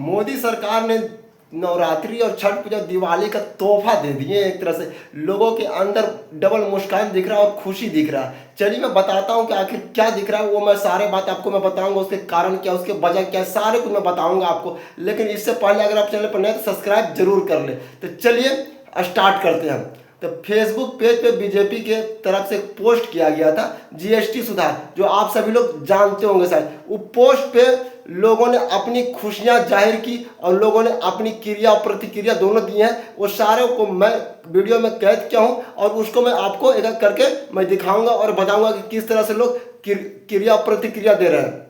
मोदी सरकार ने नवरात्रि और छठ पूजा दिवाली का तोहफा दे दिए। एक तरह से लोगों के अंदर डबल मुस्कान दिख रहा है और खुशी दिख रहा है। चलिए मैं बताता हूँ कि आखिर क्या दिख रहा है, वो मैं सारे बात आपको मैं बताऊंगा, उसके कारण क्या, उसके वजह क्या, सारे कुछ मैं बताऊंगा आपको। लेकिन इससे पहले अगर आप चैनल पर नए तो सब्सक्राइब जरूर कर ले। तो चलिए स्टार्ट करते हैं। तो फेसबुक पेज पे बीजेपी के तरफ से पोस्ट किया गया था जीएसटी सुधार, जो आप सभी लोग जानते होंगे शायद। वो पोस्ट पे लोगों ने अपनी खुशियां जाहिर की और लोगों ने अपनी क्रिया और प्रतिक्रिया दोनों दी हैं। वो सारे को मैं वीडियो में कैद किया हूं और उसको मैं आपको एक एक करके मैं दिखाऊंगा और बताऊंगा कि किस तरह से लोग क्रिया और प्रतिक्रिया दे रहे हैं।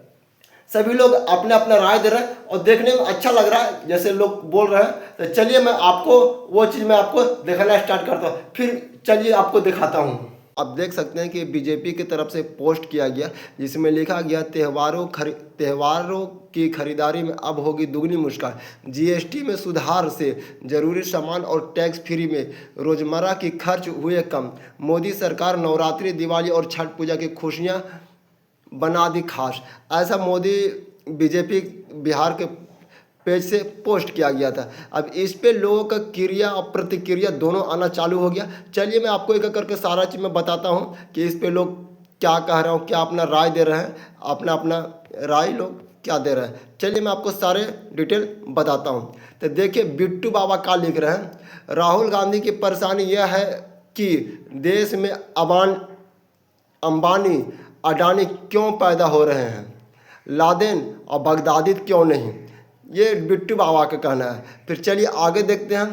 सभी लोग अपने अपना राय दे रहे हैं और देखने में अच्छा लग रहा है जैसे लोग बोल रहे हैं। तो चलिए मैं आपको वो चीज़ मैं आपको दिखाना स्टार्ट करता हूँ, फिर चलिए आपको दिखाता हूँ। आप देख सकते हैं कि बीजेपी की तरफ से पोस्ट किया गया जिसमें लिखा गया त्योहारों की खरीदारी में अब होगी दुगनी मुस्कान। जीएसटी में सुधार से जरूरी सामान और टैक्स फ्री में रोजमर्रा की खर्च हुए कम। मोदी सरकार नवरात्रि, दिवाली और छठ पूजा की खुशियाँ बना दी खास। ऐसा मोदी बीजेपी बिहार के पेज से पोस्ट किया गया था। अब इस पे लोगों का क्रिया और प्रतिक्रिया दोनों आना चालू हो गया। चलिए मैं आपको एक एक करके सारा चीज़ मैं बताता हूँ कि इस पे लोग क्या कह रहे हो, क्या अपना राय दे रहे हैं, अपना अपना राय लोग क्या दे रहे हैं। चलिए मैं आपको सारे डिटेल बताता हूँ। तो देखिए बिट्टू बाबा क्या लिख रहे हैं। राहुल गांधी की परेशानी यह है कि देश में अंबानी अडानी क्यों पैदा हो रहे हैं, लादेन और बगदादी क्यों नहीं। ये बिट्टू बाबा का कहना है। फिर चलिए आगे देखते हैं।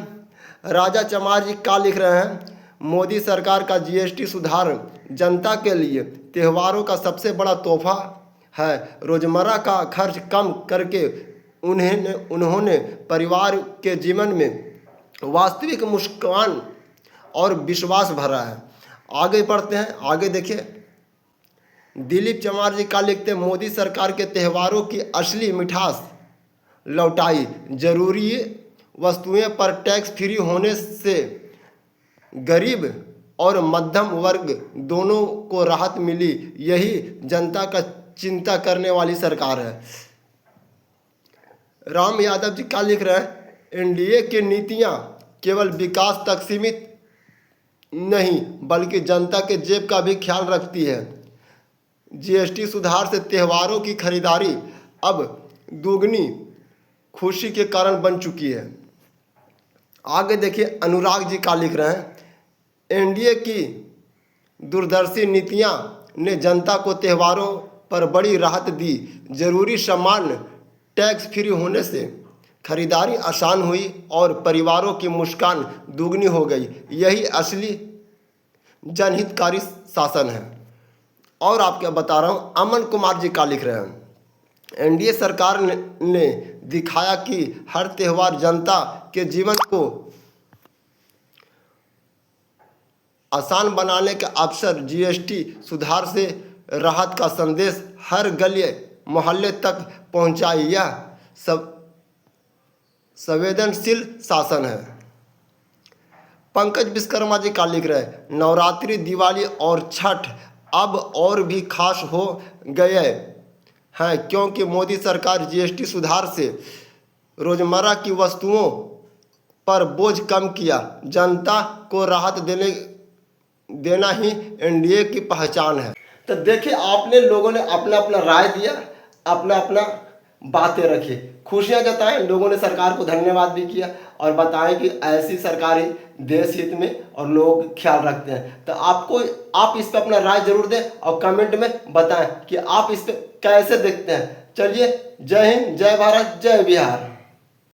राजा चमार जी क्या लिख रहे हैं। मोदी सरकार का जीएसटी सुधार जनता के लिए त्योहारों का सबसे बड़ा तोहफा है। रोजमर्रा का खर्च कम करके उन्होंने परिवार के जीवन में वास्तविक मुस्कान और विश्वास भरा है। आगे बढ़ते हैं, आगे देखिए। दिलीप चमार जी का लिखते हैं। मोदी सरकार के त्योहारों की असली मिठास लौटाई। जरूरी वस्तुएं पर टैक्स फ्री होने से गरीब और मध्यम वर्ग दोनों को राहत मिली। यही जनता का चिंता करने वाली सरकार है। राम यादव जी क्या लिख रहे हैं। एनडीए की नीतियां केवल विकास तक सीमित नहीं बल्कि जनता के जेब का भी ख्याल रखती है। जीएसटी सुधार से त्योहारों की खरीदारी अब दुगनी खुशी के कारण बन चुकी है। आगे देखिए अनुराग जी क्या लिख रहे हैं। एनडीए की दूरदर्शी नीतियां ने जनता को त्योहारों पर बड़ी राहत दी। जरूरी सामान टैक्स फ्री होने से खरीदारी आसान हुई और परिवारों की मुस्कान दुगनी हो गई। यही असली जनहितकारी शासन है। और आप क्या बता रहा हूँ। अमन कुमार जी क्या लिख रहे हैं। एनडीए सरकार ने दिखाया कि हर त्यौहार जनता के जीवन को आसान बनाने का अवसर। जीएसटी सुधार से राहत का संदेश हर गली मोहल्ले तक पहुंचाई। यह सब संवेदनशील शासन है। पंकज विश्वकर्मा जी क्या लिख रहे हैं। नवरात्रि, दिवाली और छठ अब और भी खास हो गए हैं क्योंकि मोदी सरकार जीएसटी सुधार से रोजमर्रा की वस्तुओं पर बोझ कम किया। जनता को राहत देना ही एनडीए की पहचान है। तो देखिए आपने लोगों ने अपना अपना राय दिया, अपना अपना बातें रखी, खुशियां जताएं, लोगों ने सरकार को धन्यवाद भी किया और बताएं कि ऐसी सरकार ही देश हित में और लोग ख्याल रखते हैं। तो आप इस पर अपना राय जरूर दें और कमेंट में बताएं कि आप इस पर कैसे देखते हैं। चलिए जय हिंद, जय भारत, जय बिहार।